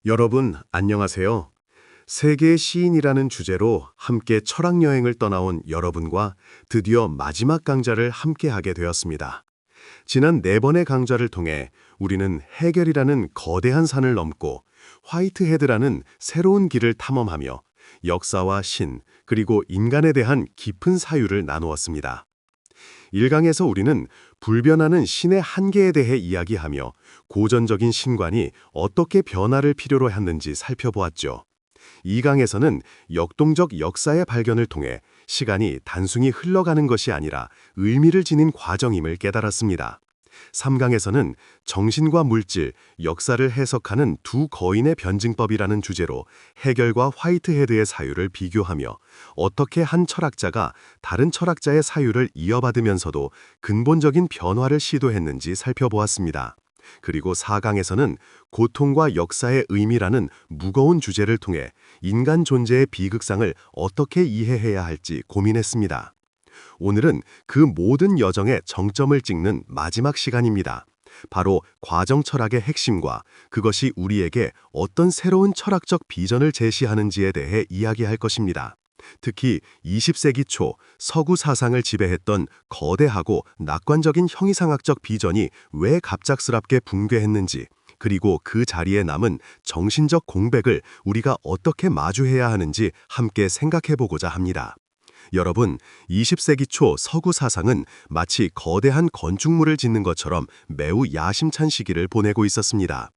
여러분, 안녕하세요. 세계의 시인이라는 주제로 함께 철학 여행을 떠나온 여러분과 드디어 마지막 강좌를 함께 하게 되었습니다. 지난 4번의 강좌를 통해 우리는 해결이라는 거대한 산을 넘고 화이트헤드라는 새로운 길을 탐험하며 역사와 신, 그리고 인간에 대한 깊은 사유를 나누었습니다. 1강에서 우리는 불변하는 신의 한계에 대해 이야기하며 고전적인 신관이 어떻게 변화를 필요로 했는지 살펴보았죠. 2강에서는 역동적 역사의 발견을 통해 시간이 단순히 흘러가는 것이 아니라 의미를 지닌 과정임을 깨달았습니다. 3강에서는 정신과 물질, 역사를 해석하는 두 거인의 변증법이라는 주제로 해결과 화이트헤드의 사유를 비교하며 어떻게 한 철학자가 다른 철학자의 사유를 이어받으면서도 근본적인 변화를 시도했는지 살펴보았습니다. 그리고 4강에서는 고통과 역사의 의미라는 무거운 주제를 통해 인간 존재의 비극상을 어떻게 이해해야 할지 고민했습니다. 오늘은 그 모든 여정의 정점을 찍는 마지막 시간입니다. 바로 과정 철학의 핵심과 그것이 우리에게 어떤 새로운 철학적 비전을 제시하는지에 대해 이야기할 것입니다. 특히 20세기 초 서구 사상을 지배했던 거대하고 낙관적인 형이상학적 비전이 왜 갑작스럽게 붕괴했는지, 그리고 그 자리에 남은 정신적 공백을 우리가 어떻게 마주해야 하는지 함께 생각해보고자 합니다. 여러분, 20세기 초 서구 사상은 마치 거대한 건축물을 짓는 것처럼 매우 야심찬 시기를 보내고 있었습니다.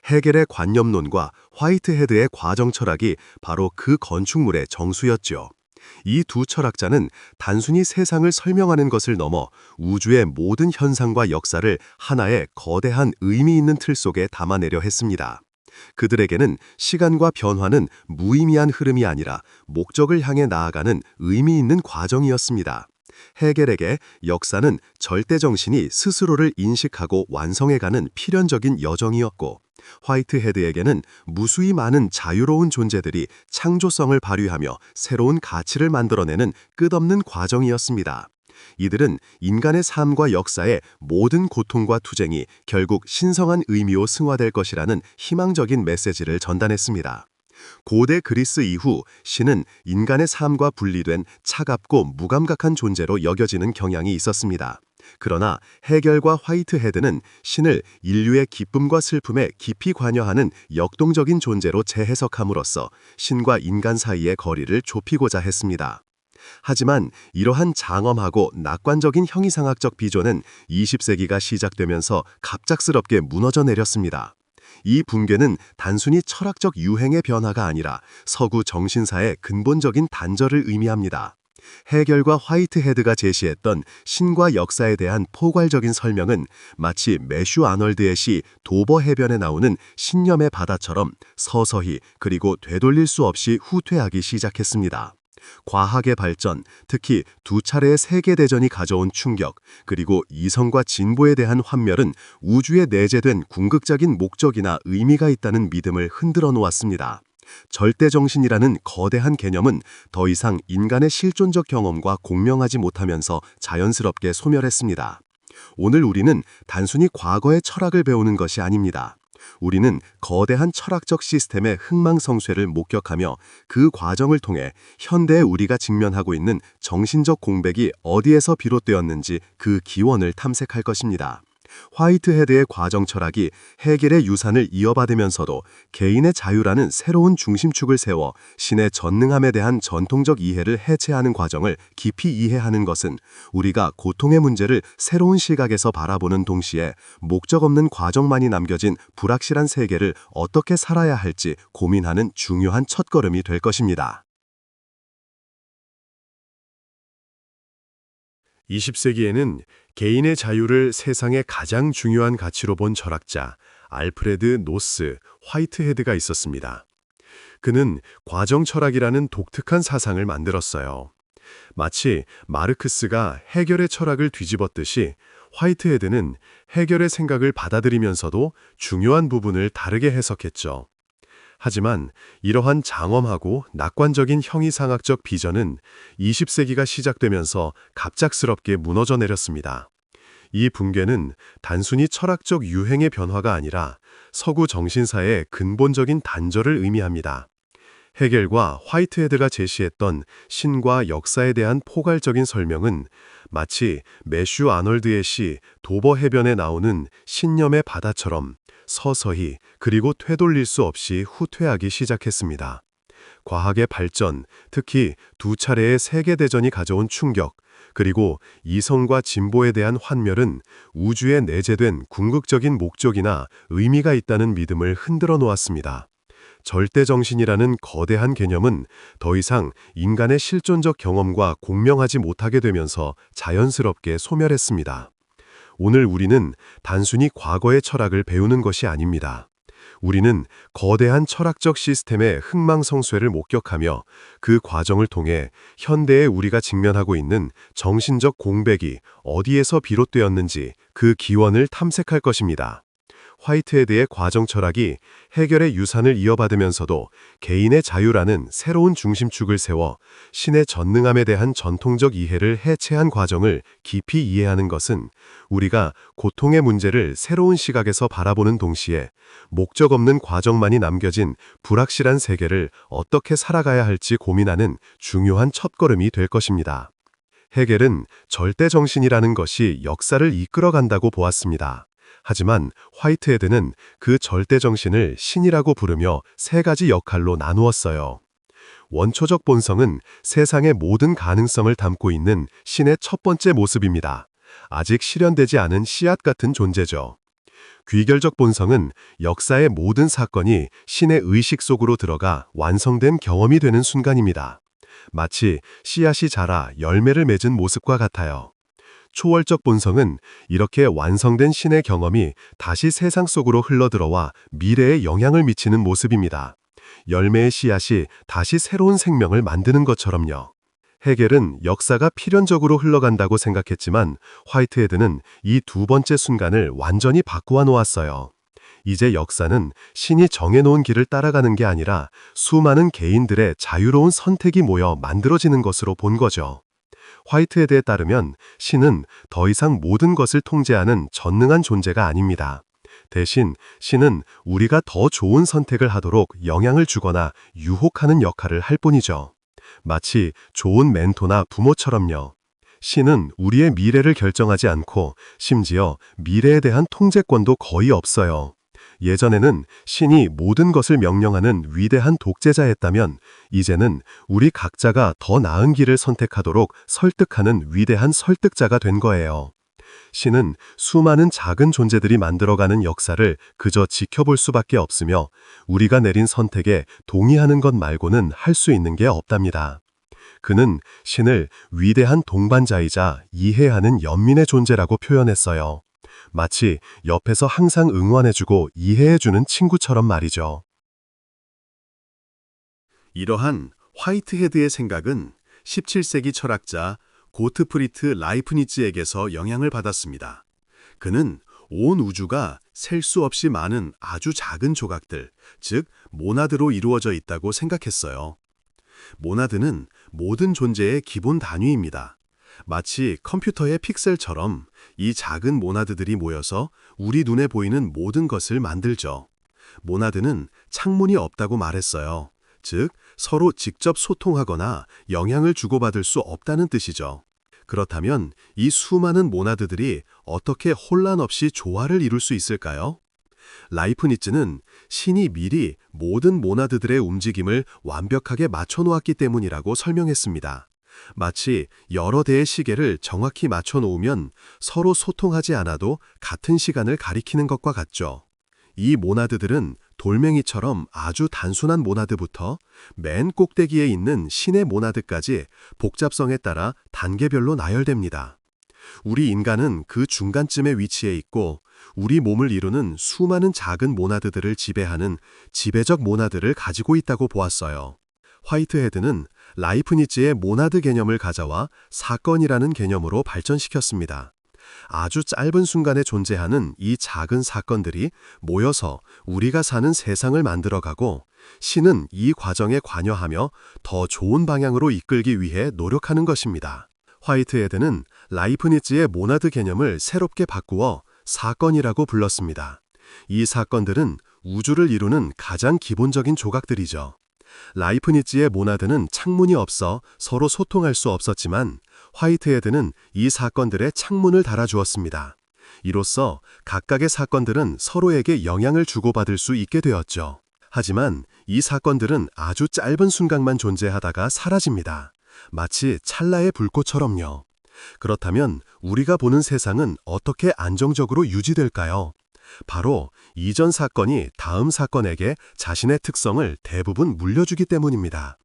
헤겔의 관념론과 화이트헤드의 과정 철학이 바로 그 건축물의 정수였죠. 이 두 철학자는 단순히 세상을 설명하는 것을 넘어 우주의 모든 현상과 역사를 하나의 거대한 의미 있는 틀 속에 담아내려 했습니다. 그들에게는 시간과 변화는 무의미한 흐름이 아니라 목적을 향해 나아가는 의미 있는 과정이었습니다. 헤겔에게 역사는 절대정신이 스스로를 인식하고 완성해가는 필연적인 여정이었고, 화이트헤드에게는 무수히 많은 자유로운 존재들이 창조성을 발휘하며 새로운 가치를 만들어내는 끝없는 과정이었습니다. 이들은 인간의 삶과 역사의 모든 고통과 투쟁이 결국 신성한 의미로 승화될 것이라는 희망적인 메시지를 전달했습니다. 고대 그리스 이후 신은 인간의 삶과 분리된 차갑고 무감각한 존재로 여겨지는 경향이 있었습니다. 그러나 헤겔과 화이트헤드는 신을 인류의 기쁨과 슬픔에 깊이 관여하는 역동적인 존재로 재해석함으로써 신과 인간 사이의 거리를 좁히고자 했습니다. 하지만 이러한 장엄하고 낙관적인 형이상학적 비전은 20세기가 시작되면서 갑작스럽게 무너져 내렸습니다. 이 붕괴는 단순히 철학적 유행의 변화가 아니라 서구 정신사의 근본적인 단절을 의미합니다. 헤겔과 화이트헤드가 제시했던 신과 역사에 대한 포괄적인 설명은 마치 매슈 아널드의 시 도버 해변에 나오는 신념의 바다처럼 서서히 그리고 되돌릴 수 없이 후퇴하기 시작했습니다. 과학의 발전, 특히 두 차례의 세계대전이 가져온 충격, 그리고 이성과 진보에 대한 환멸은 우주에 내재된 궁극적인 목적이나 의미가 있다는 믿음을 흔들어 놓았습니다. 절대정신이라는 거대한 개념은 더 이상 인간의 실존적 경험과 공명하지 못하면서 자연스럽게 소멸했습니다. 오늘 우리는 단순히 과거의 철학을 배우는 것이 아닙니다. 우리는 거대한 철학적 시스템의 흥망성쇠를 목격하며 그 과정을 통해 현대의 우리가 직면하고 있는 정신적 공백이 어디에서 비롯되었는지 그 기원을 탐색할 것입니다. 화이트헤드의 과정 철학이 헤겔의 유산을 이어받으면서도 개인의 자유라는 새로운 중심축을 세워 신의 전능함에 대한 전통적 이해를 해체하는 과정을 깊이 이해하는 것은 우리가 고통의 문제를 새로운 시각에서 바라보는 동시에 목적 없는 과정만이 남겨진 불확실한 세계를 어떻게 살아야 할지 고민하는 중요한 첫걸음이 될 것입니다. 20세기에는 개인의 자유를 세상의 가장 중요한 가치로 본 철학자 알프레드 노스 화이트헤드가 있었습니다. 그는 과정 철학이라는 독특한 사상을 만들었어요. 마치 마르크스가 헤겔의 철학을 뒤집었듯이 화이트헤드는 헤겔의 생각을 받아들이면서도 중요한 부분을 다르게 해석했죠. 하지만 이러한 장엄하고 낙관적인 형이상학적 비전은 20세기가 시작되면서 갑작스럽게 무너져 내렸습니다. 이 붕괴는 단순히 철학적 유행의 변화가 아니라 서구 정신사의 근본적인 단절을 의미합니다. 헤겔과 화이트헤드가 제시했던 신과 역사에 대한 포괄적인 설명은 마치 매슈 아놀드의 시 도버 해변에 나오는 신념의 바다처럼 서서히 그리고 되돌릴 수 없이 후퇴하기 시작했습니다. 과학의 발전, 특히 두 차례의 세계대전이 가져온 충격, 그리고 이성과 진보에 대한 환멸은 우주에 내재된 궁극적인 목적이나 의미가 있다는 믿음을 흔들어 놓았습니다. 절대정신이라는 거대한 개념은 더 이상 인간의 실존적 경험과 공명하지 못하게 되면서 자연스럽게 소멸했습니다. 오늘 우리는 단순히 과거의 철학을 배우는 것이 아닙니다. 우리는 거대한 철학적 시스템의 흥망성쇠를 목격하며 그 과정을 통해 현대의 우리가 직면하고 있는 정신적 공백이 어디에서 비롯되었는지 그 기원을 탐색할 것입니다. 화이트헤드의 과정 철학이 해결의 유산을 이어받으면서도 개인의 자유라는 새로운 중심축을 세워 신의 전능함에 대한 전통적 이해를 해체한 과정을 깊이 이해하는 것은 우리가 고통의 문제를 새로운 시각에서 바라보는 동시에 목적 없는 과정만이 남겨진 불확실한 세계를 어떻게 살아가야 할지 고민하는 중요한 첫걸음이 될 것입니다. 헤겔은 절대정신이라는 것이 역사를 이끌어간다고 보았습니다. 하지만 화이트헤드는 그 절대정신을 신이라고 부르며 세 가지 역할로 나누었어요. 원초적 본성은 세상의 모든 가능성을 담고 있는 신의 첫 번째 모습입니다. 아직 실현되지 않은 씨앗 같은 존재죠. 귀결적 본성은 역사의 모든 사건이 신의 의식 속으로 들어가 완성된 경험이 되는 순간입니다. 마치 씨앗이 자라 열매를 맺은 모습과 같아요. 초월적 본성은 이렇게 완성된 신의 경험이 다시 세상 속으로 흘러들어와 미래에 영향을 미치는 모습입니다. 열매의 씨앗이 다시 새로운 생명을 만드는 것처럼요. 헤겔은 역사가 필연적으로 흘러간다고 생각했지만 화이트헤드는 이 두 번째 순간을 완전히 바꾸어 놓았어요. 이제 역사는 신이 정해놓은 길을 따라가는 게 아니라 수많은 개인들의 자유로운 선택이 모여 만들어지는 것으로 본 거죠. 화이트헤드에 따르면 신은 더 이상 모든 것을 통제하는 전능한 존재가 아닙니다. 대신 신은 우리가 더 좋은 선택을 하도록 영향을 주거나 유혹하는 역할을 할 뿐이죠. 마치 좋은 멘토나 부모처럼요. 신은 우리의 미래를 결정하지 않고 심지어 미래에 대한 통제권도 거의 없어요. 예전에는 신이 모든 것을 명령하는 위대한 독재자였다면 이제는 우리 각자가 더 나은 길을 선택하도록 설득하는 위대한 설득자가 된 거예요. 신은 수많은 작은 존재들이 만들어가는 역사를 그저 지켜볼 수밖에 없으며 우리가 내린 선택에 동의하는 것 말고는 할 수 있는 게 없답니다. 그는 신을 위대한 동반자이자 이해하는 연민의 존재라고 표현했어요. 마치 옆에서 항상 응원해주고 이해해주는 친구처럼 말이죠. 이러한 화이트헤드의 생각은 17세기 철학자 고트프리트 라이프니츠에게서 영향을 받았습니다. 그는 온 우주가 셀 수 없이 많은 아주 작은 조각들, 즉 모나드로 이루어져 있다고 생각했어요. 모나드는 모든 존재의 기본 단위입니다. 마치 컴퓨터의 픽셀처럼 이 작은 모나드들이 모여서 우리 눈에 보이는 모든 것을 만들죠. 모나드는 창문이 없다고 말했어요. 즉, 서로 직접 소통하거나 영향을 주고받을 수 없다는 뜻이죠. 그렇다면 이 수많은 모나드들이 어떻게 혼란 없이 조화를 이룰 수 있을까요? 라이프니츠는 신이 미리 모든 모나드들의 움직임을 완벽하게 맞춰놓았기 때문이라고 설명했습니다. 마치 여러 대의 시계를 정확히 맞춰놓으면 서로 소통하지 않아도 같은 시간을 가리키는 것과 같죠. 이 모나드들은 돌멩이처럼 아주 단순한 모나드부터 맨 꼭대기에 있는 신의 모나드까지 복잡성에 따라 단계별로 나열됩니다. 우리 인간은 그 중간쯤에 위치해 있고 우리 몸을 이루는 수많은 작은 모나드들을 지배하는 지배적 모나드를 가지고 있다고 보았어요. 화이트헤드는 라이프니츠의 모나드 개념을 가져와 사건이라는 개념으로 발전시켰습니다. 아주 짧은 순간에 존재하는 이 작은 사건들이 모여서 우리가 사는 세상을 만들어가고 신은 이 과정에 관여하며 더 좋은 방향으로 이끌기 위해 노력하는 것입니다. 화이트헤드는 라이프니츠의 모나드 개념을 새롭게 바꾸어 사건이라고 불렀습니다. 이 사건들은 우주를 이루는 가장 기본적인 조각들이죠. 라이프니츠의 모나드는 창문이 없어 서로 소통할 수 없었지만 화이트헤드는 이 사건들에 창문을 달아주었습니다. 이로써 각각의 사건들은 서로에게 영향을 주고받을 수 있게 되었죠. 하지만 이 사건들은 아주 짧은 순간만 존재하다가 사라집니다. 마치 찰나의 불꽃처럼요. 그렇다면 우리가 보는 세상은 어떻게 안정적으로 유지될까요? 바로 이전 사건이 다음 사건에게 자신의 특성을 대부분 물려주기 때문입니다.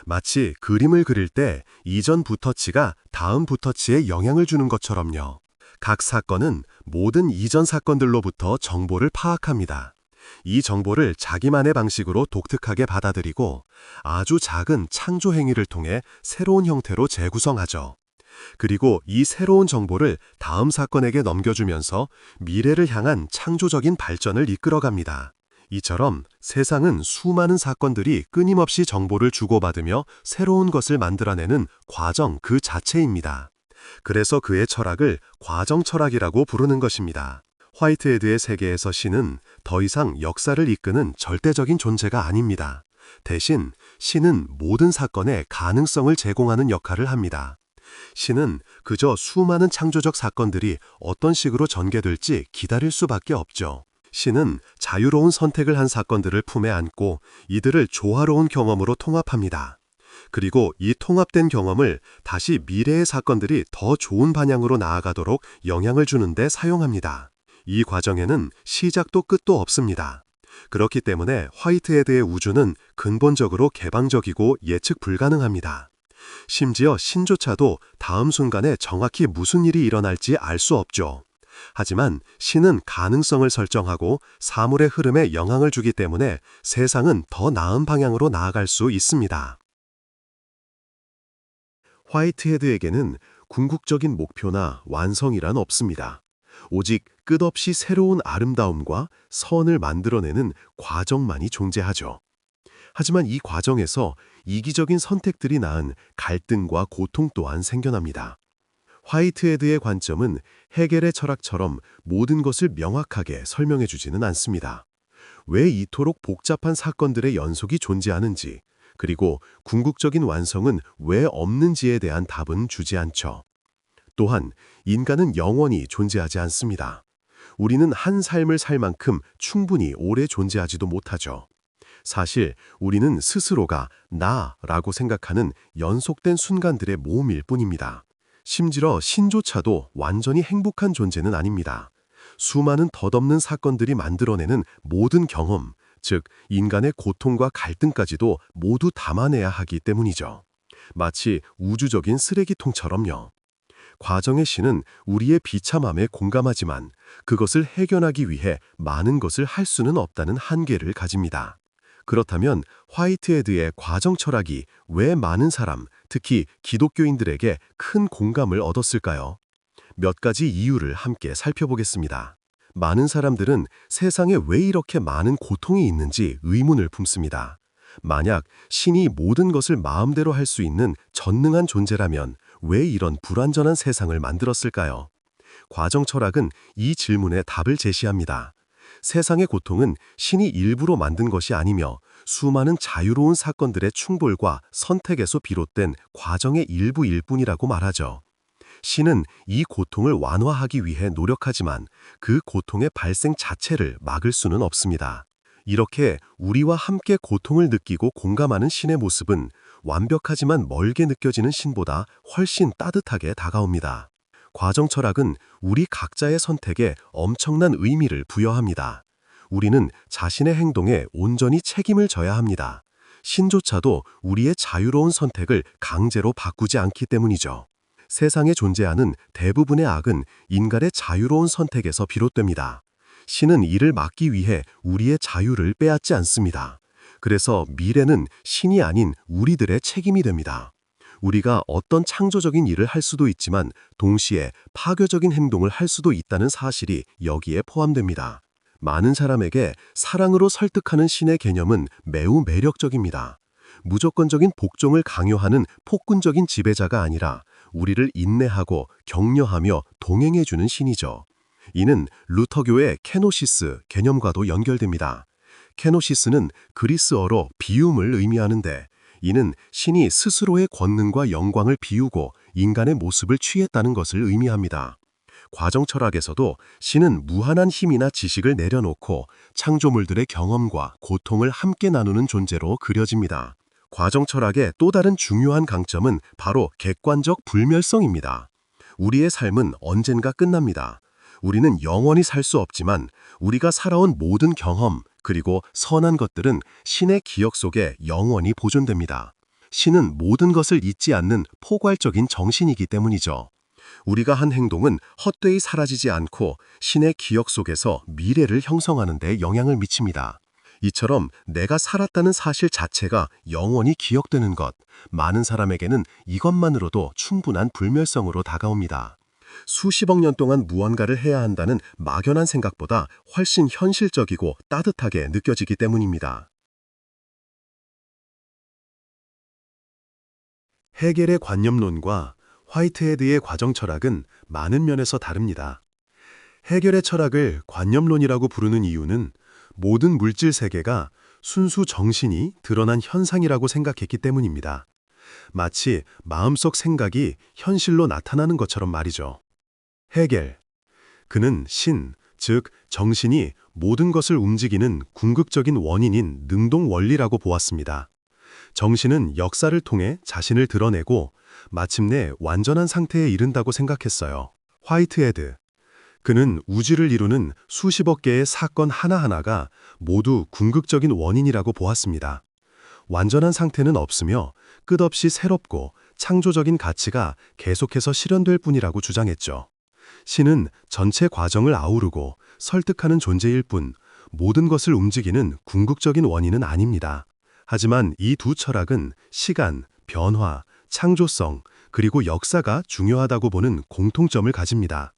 마치 그림을 그릴 때 이전 붓터치가 다음 붓터치에 영향을 주는 것처럼요. 각 사건은 모든 이전 사건들로부터 정보를 파악합니다. 이 정보를 자기만의 방식으로 독특하게 받아들이고 아주 작은 창조 행위를 통해 새로운 형태로 재구성하죠. 그리고 이 새로운 정보를 다음 사건에게 넘겨주면서 미래를 향한 창조적인 발전을 이끌어갑니다. 이처럼 세상은 수많은 사건들이 끊임없이 정보를 주고받으며 새로운 것을 만들어내는 과정 그 자체입니다. 그래서 그의 철학을 과정 철학이라고 부르는 것입니다. 화이트헤드의 세계에서 신은 더 이상 역사를 이끄는 절대적인 존재가 아닙니다. 대신 신은 모든 사건에 가능성을 제공하는 역할을 합니다. 신은 그저 수많은 창조적 사건들이 어떤 식으로 전개될지 기다릴 수밖에 없죠. 신은 자유로운 선택을 한 사건들을 품에 안고 이들을 조화로운 경험으로 통합합니다. 그리고 이 통합된 경험을 다시 미래의 사건들이 더 좋은 방향으로 나아가도록 영향을 주는 데 사용합니다. 이 과정에는 시작도 끝도 없습니다. 그렇기 때문에 화이트헤드의 우주는 근본적으로 개방적이고 예측 불가능합니다. 심지어 신조차도 다음 순간에 정확히 무슨 일이 일어날지 알 수 없죠. 하지만 신은 가능성을 설정하고 사물의 흐름에 영향을 주기 때문에 세상은 더 나은 방향으로 나아갈 수 있습니다. 화이트헤드에게는 궁극적인 목표나 완성이란 없습니다. 오직 끝없이 새로운 아름다움과 선을 만들어내는 과정만이 존재하죠. 하지만 이 과정에서 이기적인 선택들이 낳은 갈등과 고통 또한 생겨납니다. 화이트헤드의 관점은 헤겔의 철학처럼 모든 것을 명확하게 설명해 주지는 않습니다. 왜 이토록 복잡한 사건들의 연속이 존재하는지, 그리고 궁극적인 완성은 왜 없는지에 대한 답은 주지 않죠. 또한 인간은 영원히 존재하지 않습니다. 우리는 한 삶을 살 만큼 충분히 오래 존재하지도 못하죠. 사실 우리는 스스로가 나라고 생각하는 연속된 순간들의 모음일 뿐입니다. 심지어 신조차도 완전히 행복한 존재는 아닙니다. 수많은 덧없는 사건들이 만들어내는 모든 경험, 즉 인간의 고통과 갈등까지도 모두 담아내야 하기 때문이죠. 마치 우주적인 쓰레기통처럼요. 과정의 신은 우리의 비참함에 공감하지만 그것을 해결하기 위해 많은 것을 할 수는 없다는 한계를 가집니다. 그렇다면 화이트헤드의 과정 철학이 왜 많은 사람, 특히 기독교인들에게 큰 공감을 얻었을까요? 몇 가지 이유를 함께 살펴보겠습니다. 많은 사람들은 세상에 왜 이렇게 많은 고통이 있는지 의문을 품습니다. 만약 신이 모든 것을 마음대로 할 수 있는 전능한 존재라면 왜 이런 불완전한 세상을 만들었을까요? 과정 철학은 이 질문에 답을 제시합니다. 세상의 고통은 신이 일부러 만든 것이 아니며 수많은 자유로운 사건들의 충돌과 선택에서 비롯된 과정의 일부일 뿐이라고 말하죠. 신은 이 고통을 완화하기 위해 노력하지만 그 고통의 발생 자체를 막을 수는 없습니다. 이렇게 우리와 함께 고통을 느끼고 공감하는 신의 모습은 완벽하지만 멀게 느껴지는 신보다 훨씬 따뜻하게 다가옵니다. 과정 철학은 우리 각자의 선택에 엄청난 의미를 부여합니다. 우리는 자신의 행동에 온전히 책임을 져야 합니다. 신조차도 우리의 자유로운 선택을 강제로 바꾸지 않기 때문이죠. 세상에 존재하는 대부분의 악은 인간의 자유로운 선택에서 비롯됩니다. 신은 이를 막기 위해 우리의 자유를 빼앗지 않습니다. 그래서 미래는 신이 아닌 우리들의 책임이 됩니다. 우리가 어떤 창조적인 일을 할 수도 있지만 동시에 파괴적인 행동을 할 수도 있다는 사실이 여기에 포함됩니다. 많은 사람에게 사랑으로 설득하는 신의 개념은 매우 매력적입니다. 무조건적인 복종을 강요하는 폭군적인 지배자가 아니라 우리를 인내하고 격려하며 동행해주는 신이죠. 이는 루터교의 케노시스 개념과도 연결됩니다. 케노시스는 그리스어로 비움을 의미하는데, 이는 신이 스스로의 권능과 영광을 비우고 인간의 모습을 취했다는 것을 의미합니다. 과정 철학에서도 신은 무한한 힘이나 지식을 내려놓고 창조물들의 경험과 고통을 함께 나누는 존재로 그려집니다. 과정 철학의 또 다른 중요한 강점은 바로 객관적 불멸성입니다. 우리의 삶은 언젠가 끝납니다. 우리는 영원히 살 수 없지만 우리가 살아온 모든 경험 그리고 선한 것들은 신의 기억 속에 영원히 보존됩니다. 신은 모든 것을 잊지 않는 포괄적인 정신이기 때문이죠. 우리가 한 행동은 헛되이 사라지지 않고 신의 기억 속에서 미래를 형성하는 데 영향을 미칩니다. 이처럼 내가 살았다는 사실 자체가 영원히 기억되는 것, 많은 사람에게는 이것만으로도 충분한 불멸성으로 다가옵니다. 수십억 년 동안 무언가를 해야 한다는 막연한 생각보다 훨씬 현실적이고 따뜻하게 느껴지기 때문입니다. 헤겔의 관념론과 화이트헤드의 과정 철학은 많은 면에서 다릅니다. 헤겔의 철학을 관념론이라고 부르는 이유는 모든 물질 세계가 순수 정신이 드러난 현상이라고 생각했기 때문입니다. 마치 마음속 생각이 현실로 나타나는 것처럼 말이죠. 헤겔, 그는 신, 즉 정신이 모든 것을 움직이는 궁극적인 원인인 능동 원리라고 보았습니다. 정신은 역사를 통해 자신을 드러내고 마침내 완전한 상태에 이른다고 생각했어요. 화이트헤드, 그는 우주를 이루는 수십억 개의 사건 하나하나가 모두 궁극적인 원인이라고 보았습니다. 완전한 상태는 없으며 끝없이 새롭고 창조적인 가치가 계속해서 실현될 뿐이라고 주장했죠. 신은 전체 과정을 아우르고 설득하는 존재일 뿐 모든 것을 움직이는 궁극적인 원인은 아닙니다. 하지만 이 두 철학은 시간, 변화, 창조성, 그리고 역사가 중요하다고 보는 공통점을 가집니다.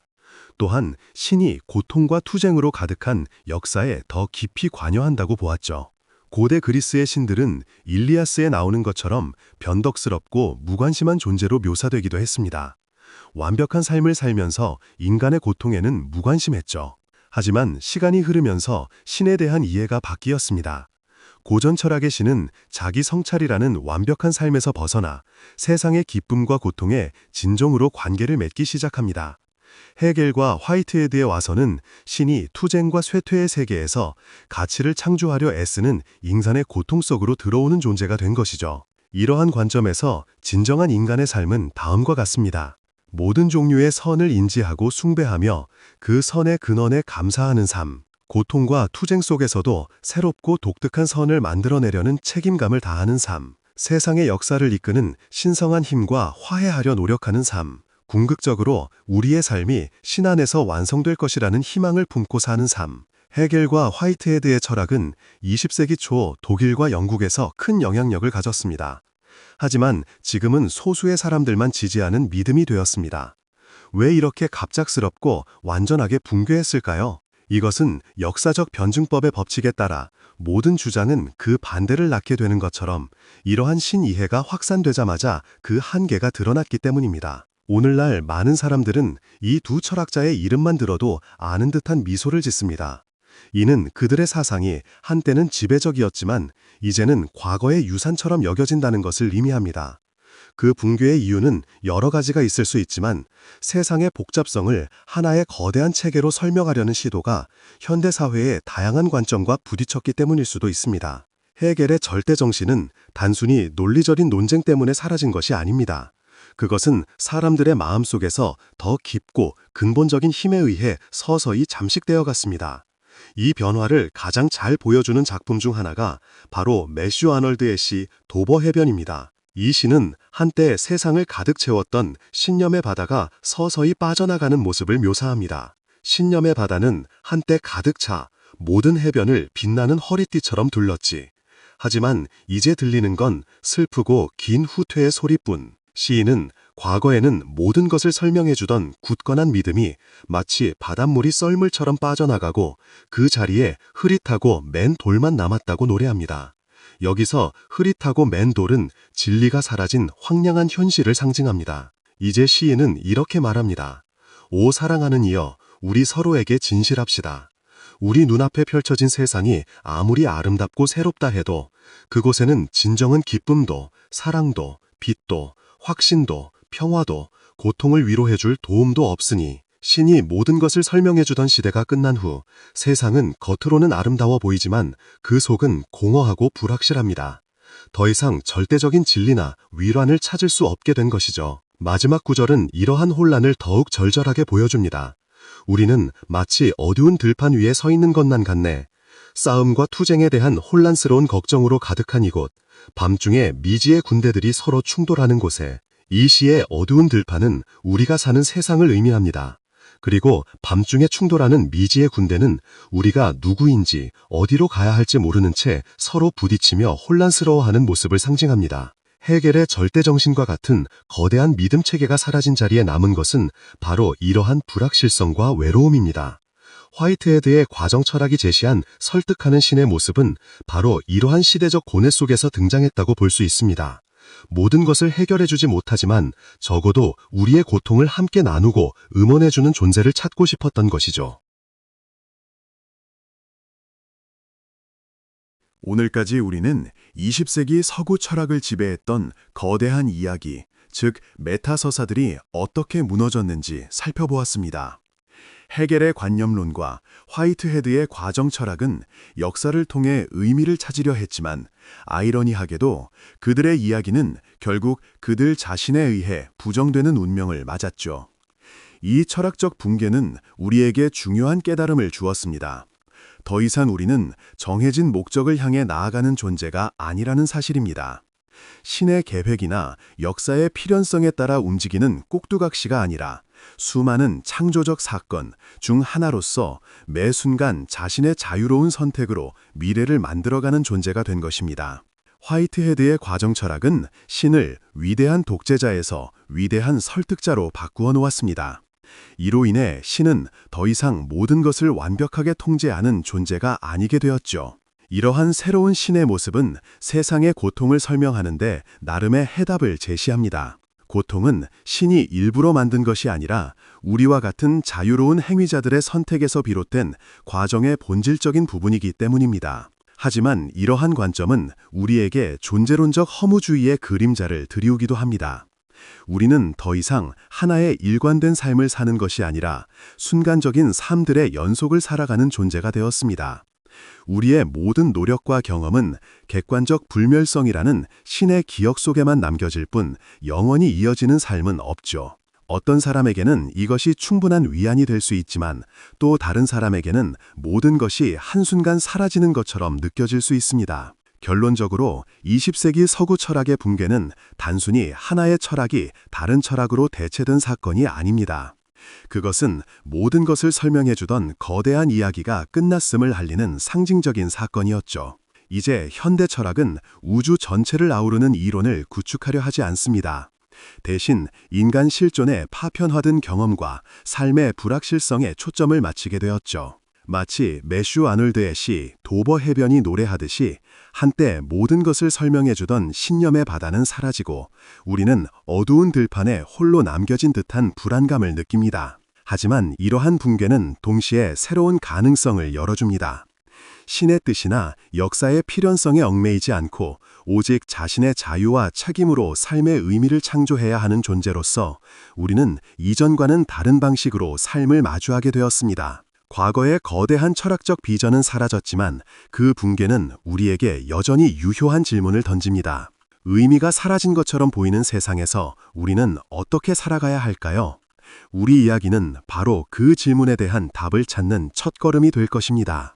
또한 신이 고통과 투쟁으로 가득한 역사에 더 깊이 관여한다고 보았죠. 고대 그리스의 신들은 일리아스에 나오는 것처럼 변덕스럽고 무관심한 존재로 묘사되기도 했습니다. 완벽한 삶을 살면서 인간의 고통에는 무관심했죠. 하지만 시간이 흐르면서 신에 대한 이해가 바뀌었습니다. 고전 철학의 신은 자기 성찰이라는 완벽한 삶에서 벗어나 세상의 기쁨과 고통에 진정으로 관계를 맺기 시작합니다. 헤겔과 화이트헤드에 와서는 신이 투쟁과 쇠퇴의 세계에서 가치를 창조하려 애쓰는 인간의 고통 속으로 들어오는 존재가 된 것이죠. 이러한 관점에서 진정한 인간의 삶은 다음과 같습니다. 모든 종류의 선을 인지하고 숭배하며 그 선의 근원에 감사하는 삶, 고통과 투쟁 속에서도 새롭고 독특한 선을 만들어내려는 책임감을 다하는 삶, 세상의 역사를 이끄는 신성한 힘과 화해하려 노력하는 삶, 궁극적으로 우리의 삶이 신 안에서 완성될 것이라는 희망을 품고 사는 삶. 헤겔과 화이트헤드의 철학은 20세기 초 독일과 영국에서 큰 영향력을 가졌습니다. 하지만 지금은 소수의 사람들만 지지하는 믿음이 되었습니다. 왜 이렇게 갑작스럽고 완전하게 붕괴했을까요? 이것은 역사적 변증법의 법칙에 따라 모든 주장은 그 반대를 낳게 되는 것처럼 이러한 신이해가 확산되자마자 그 한계가 드러났기 때문입니다. 오늘날 많은 사람들은 이 두 철학자의 이름만 들어도 아는 듯한 미소를 짓습니다. 이는 그들의 사상이 한때는 지배적이었지만 이제는 과거의 유산처럼 여겨진다는 것을 의미합니다. 그 붕괴의 이유는 여러 가지가 있을 수 있지만 세상의 복잡성을 하나의 거대한 체계로 설명하려는 시도가 현대사회의 다양한 관점과 부딪혔기 때문일 수도 있습니다. 헤겔의 절대정신은 단순히 논리적인 논쟁 때문에 사라진 것이 아닙니다. 그것은 사람들의 마음속에서 더 깊고 근본적인 힘에 의해 서서히 잠식되어 갔습니다. 이 변화를 가장 잘 보여주는 작품 중 하나가 바로 매슈 아널드의 시 도버 해변입니다. 이 시는 한때 세상을 가득 채웠던 신념의 바다가 서서히 빠져나가는 모습을 묘사합니다. 신념의 바다는 한때 가득 차 모든 해변을 빛나는 허리띠처럼 둘렀지. 하지만 이제 들리는 건 슬프고 긴 후퇴의 소리뿐. 시인은 과거에는 모든 것을 설명해주던 굳건한 믿음이 마치 바닷물이 썰물처럼 빠져나가고 그 자리에 흐릿하고 맨 돌만 남았다고 노래합니다. 여기서 흐릿하고 맨 돌은 진리가 사라진 황량한 현실을 상징합니다. 이제 시인은 이렇게 말합니다. 오 사랑하는 이여, 우리 서로에게 진실합시다. 우리 눈앞에 펼쳐진 세상이 아무리 아름답고 새롭다 해도 그곳에는 진정한 기쁨도, 사랑도, 빛도, 확신도, 평화도, 고통을 위로해줄 도움도 없으니 신이 모든 것을 설명해주던 시대가 끝난 후 세상은 겉으로는 아름다워 보이지만 그 속은 공허하고 불확실합니다. 더 이상 절대적인 진리나 위로를 찾을 수 없게 된 것이죠. 마지막 구절은 이러한 혼란을 더욱 절절하게 보여줍니다. 우리는 마치 어두운 들판 위에 서 있는 것만 같네. 싸움과 투쟁에 대한 혼란스러운 걱정으로 가득한 이곳, 밤중에 미지의 군대들이 서로 충돌하는 곳에 이 시의 어두운 들판은 우리가 사는 세상을 의미합니다. 그리고 밤중에 충돌하는 미지의 군대는 우리가 누구인지 어디로 가야 할지 모르는 채 서로 부딪히며 혼란스러워하는 모습을 상징합니다. 헤겔의 절대정신과 같은 거대한 믿음 체계가 사라진 자리에 남은 것은 바로 이러한 불확실성과 외로움입니다. 화이트헤드의 과정 철학이 제시한 설득하는 신의 모습은 바로 이러한 시대적 고뇌 속에서 등장했다고 볼 수 있습니다. 모든 것을 해결해주지 못하지만 적어도 우리의 고통을 함께 나누고 응원해주는 존재를 찾고 싶었던 것이죠. 오늘까지 우리는 20세기 서구 철학을 지배했던 거대한 이야기, 즉 메타서사들이 어떻게 무너졌는지 살펴보았습니다. 헤겔의 관념론과 화이트헤드의 과정 철학은 역사를 통해 의미를 찾으려 했지만 아이러니하게도 그들의 이야기는 결국 그들 자신에 의해 부정되는 운명을 맞았죠. 이 철학적 붕괴는 우리에게 중요한 깨달음을 주었습니다. 더 이상 우리는 정해진 목적을 향해 나아가는 존재가 아니라는 사실입니다. 신의 계획이나 역사의 필연성에 따라 움직이는 꼭두각시가 아니라 수많은 창조적 사건 중 하나로서 매 순간 자신의 자유로운 선택으로 미래를 만들어가는 존재가 된 것입니다. 화이트헤드의 과정 철학은 신을 위대한 독재자에서 위대한 설득자로 바꾸어 놓았습니다. 이로 인해 신은 더 이상 모든 것을 완벽하게 통제하는 존재가 아니게 되었죠. 이러한 새로운 신의 모습은 세상의 고통을 설명하는데 나름의 해답을 제시합니다. 고통은 신이 일부러 만든 것이 아니라 우리와 같은 자유로운 행위자들의 선택에서 비롯된 과정의 본질적인 부분이기 때문입니다. 하지만 이러한 관점은 우리에게 존재론적 허무주의의 그림자를 드리우기도 합니다. 우리는 더 이상 하나의 일관된 삶을 사는 것이 아니라 순간적인 삶들의 연속을 살아가는 존재가 되었습니다. 우리의 모든 노력과 경험은 객관적 불멸성이라는 신의 기억 속에만 남겨질 뿐 영원히 이어지는 삶은 없죠. 어떤 사람에게는 이것이 충분한 위안이 될 수 있지만 또 다른 사람에게는 모든 것이 한순간 사라지는 것처럼 느껴질 수 있습니다. 결론적으로 20세기 서구 철학의 붕괴는 단순히 하나의 철학이 다른 철학으로 대체된 사건이 아닙니다. 그것은 모든 것을 설명해주던 거대한 이야기가 끝났음을 알리는 상징적인 사건이었죠. 이제 현대 철학은 우주 전체를 아우르는 이론을 구축하려 하지 않습니다. 대신 인간 실존의 파편화된 경험과 삶의 불확실성에 초점을 맞추게 되었죠. 마치 매슈 아놀드의 시 도버 해변이 노래하듯이 한때 모든 것을 설명해주던 신념의 바다는 사라지고 우리는 어두운 들판에 홀로 남겨진 듯한 불안감을 느낍니다. 하지만 이러한 붕괴는 동시에 새로운 가능성을 열어줍니다. 신의 뜻이나 역사의 필연성에 얽매이지 않고 오직 자신의 자유와 책임으로 삶의 의미를 창조해야 하는 존재로서 우리는 이전과는 다른 방식으로 삶을 마주하게 되었습니다. 과거의 거대한 철학적 비전은 사라졌지만 그 붕괴는 우리에게 여전히 유효한 질문을 던집니다. 의미가 사라진 것처럼 보이는 세상에서 우리는 어떻게 살아가야 할까요? 우리 이야기는 바로 그 질문에 대한 답을 찾는 첫걸음이 될 것입니다.